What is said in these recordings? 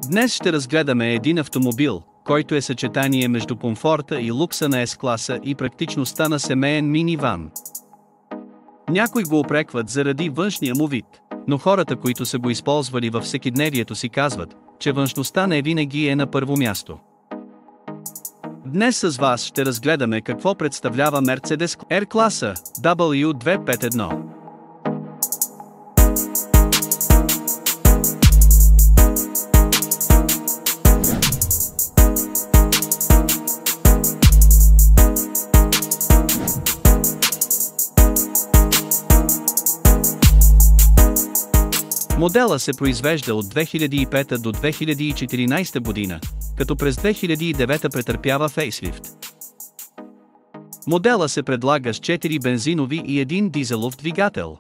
Днес ще разгледаме един автомобил, който е съчетание между комфорта и лукса на S-класа и практичността на семейен миниван. Някои го упрекват заради външния му вид, но хората, които са го използвали във всекидневието си, казват, че външността не винаги е на първо място. Днес с вас ще разгледаме какво представлява Mercedes R-класа W251. Модела се произвежда от 2005 до 2014 година, като през 2009 претърпява фейслифт. Модела се предлага с 4 бензинови и 1 дизелов двигател.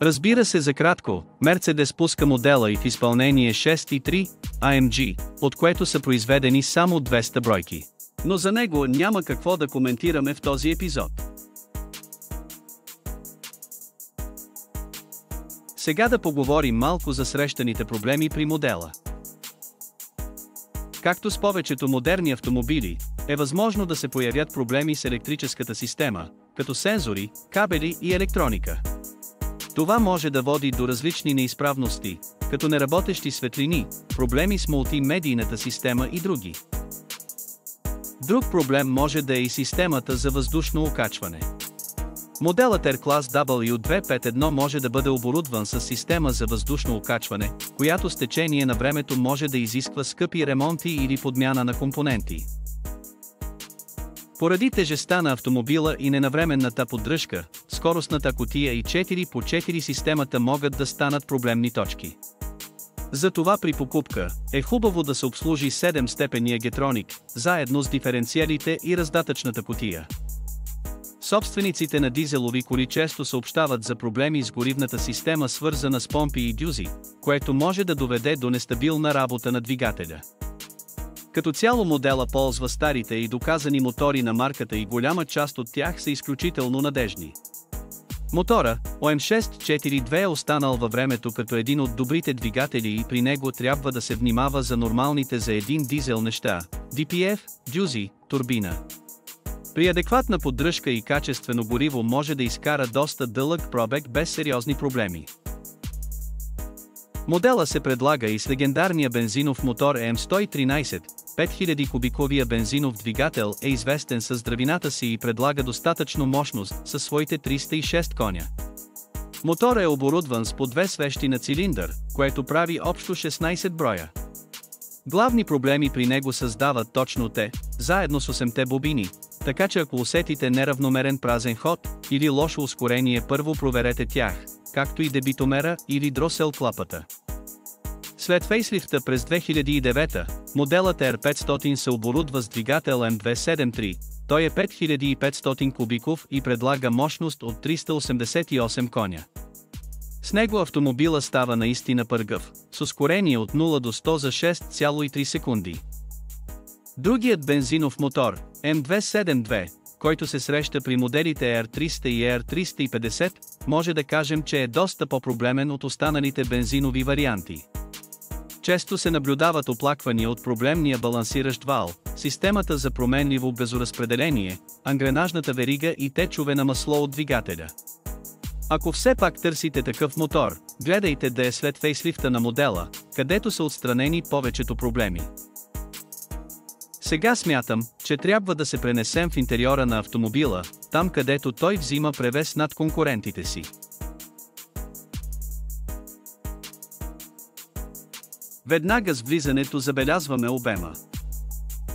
Разбира се, за кратко, Mercedes пуска модела и в изпълнение 6.3 AMG, от което са произведени само 200 бройки. Но за него няма какво да коментираме в този епизод. Сега да поговорим малко за срещаните проблеми при модела. Както с повечето модерни автомобили, е възможно да се появят проблеми с електрическата система, като сензори, кабели и електроника. Това може да води до различни неизправности, като неработещи светлини, проблеми с мултимедийната система и други. Друг проблем може да е и системата за въздушно окачване. Моделът R-клас W251 може да бъде оборудван с система за въздушно окачване, която с течение на времето може да изисква скъпи ремонти или подмяна на компоненти. Поради тежестта на автомобила и ненавременната поддръжка, скоростната кутия и 4x4 системата могат да станат проблемни точки. Затова при покупка е хубаво да се обслужи 7-степенния Getronic, заедно с диференциалите и раздатъчната кутия. Собствениците на дизелови коли често съобщават за проблеми с горивната система, свързана с помпи и дюзи, което може да доведе до нестабилна работа на двигателя. Като цяло модела ползва старите и доказани мотори на марката и голяма част от тях са изключително надежни. Мотора, OM642 е останал във времето като един от добрите двигатели и при него трябва да се внимава за нормалните за един дизел неща – DPF, дюзи, турбина. При адекватна поддръжка и качествено гориво може да изкара доста дълъг пробег без сериозни проблеми. Модела се предлага и с легендарния бензинов мотор M113, 5000 кубиковия бензинов двигател е известен със здравината си и предлага достатъчно мощност със своите 306 коня. Моторът е оборудван с по 2 свещи на цилиндър, което прави общо 16 броя. Главни проблеми при него създават точно те, заедно с 8-те бобини, така че ако усетите неравномерен празен ход или лошо ускорение, първо проверете тях, както и дебитомера или дросел клапата. След фейслифта през 2009, моделът R500 се оборудва с двигател M273, той е 5500 кубиков и предлага мощност от 388 коня. С него автомобила става наистина пъргав, с ускорение от 0 до 100 за 6,3 секунди. Другият бензинов мотор, M272, който се среща при моделите R300 и R350, може да кажем, че е доста по-проблемен от останалите бензинови варианти. Често се наблюдават оплаквания от проблемния балансиращ вал, системата за променливо газоразпределение, ангренажната верига и течове на масло от двигателя. Ако все пак търсите такъв мотор, гледайте да е след фейслифта на модела, където са отстранени повечето проблеми. Сега смятам, че трябва да се пренесем в интериора на автомобила, там където той взима превес над конкурентите си. Веднага с влизането забелязваме обема.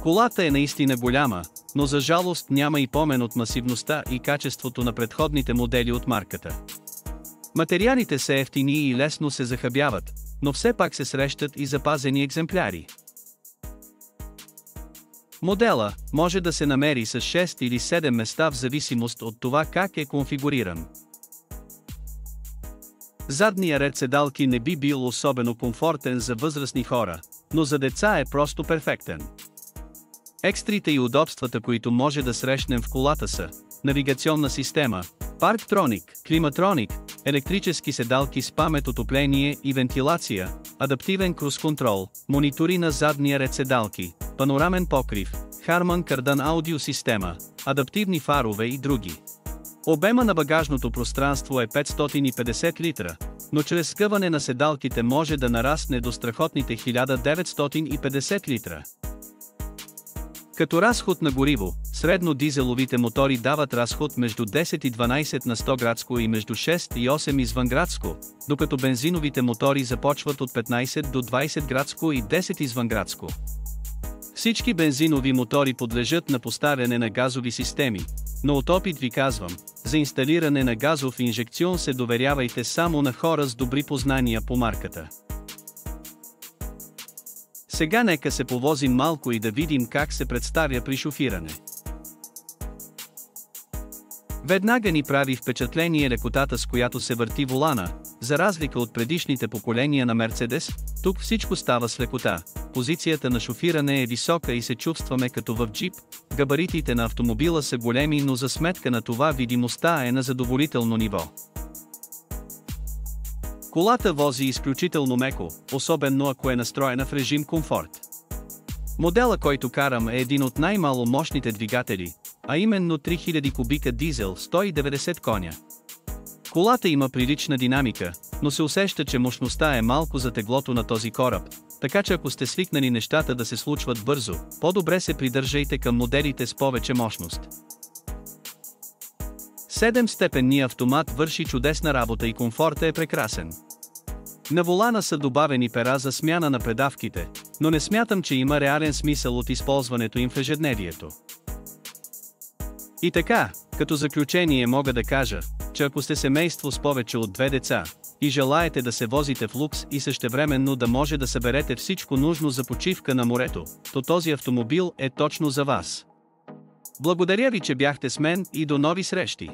Колата е наистина голяма, но за жалост няма и помен от масивността и качеството на предходните модели от марката. Материалите са евтини и лесно се захабяват, но все пак се срещат и запазени екземпляри. Модела може да се намери с 6 или 7 места в зависимост от това как е конфигуриран. Задния ред седалки не би бил особено комфортен за възрастни хора, но за деца е просто перфектен. Екстрите и удобствата, които може да срещнем в колата са навигационна система, парктроник, климатроник, електрически седалки с памет, отопление и вентилация, адаптивен круз-контрол, монитори на задния ред седалки, панорамен покрив, Harman Kardon аудиосистема, адаптивни фарове и други. Обема на багажното пространство е 550 литра, но чрез скъване на седалките може да нарасне до страхотните 1950 литра. Като разход на гориво, средно дизеловите мотори дават разход между 10 и 12 на 100 градско и между 6 и 8 извънградско, докато бензиновите мотори започват от 15 до 20 градско и 10 извънградско. Всички бензинови мотори подлежат на поставяне на газови системи, но от опит ви казвам, за инсталиране на газов инжекцион се доверявайте само на хора с добри познания по марката. Сега нека се повозим малко и да видим как се представя при шофиране. Веднага ни прави впечатление лекотата, с която се върти волана. За разлика от предишните поколения на Мерцедес, тук всичко става с лекота. Позицията на шофиране е висока и се чувстваме като в джип. Габаритите на автомобила са големи, но за сметка на това видимостта е на задоволително ниво. Колата вози изключително меко, особено ако е настроена в режим комфорт. Модела, който карам, е един от най-мало мощните двигатели, а именно 3000 кубика дизел, 190 коня. Колата има прилична динамика, но се усеща, че мощността е малко за теглото на този кораб, така че ако сте свикнали нещата да се случват бързо, по-добре се придържайте към моделите с повече мощност. 7-степенният автомат върши чудесна работа и комфортът е прекрасен. На волана са добавени пера за смяна на предавките, но не смятам, че има реален смисъл от използването им в ежедневието. И така, като заключение мога да кажа, че ако сте семейство с повече от 2 деца и желаете да се возите в лукс и същевременно да може да съберете всичко нужно за почивка на морето, то този автомобил е точно за вас. Благодаря ви, че бяхте с мен и до нови срещи!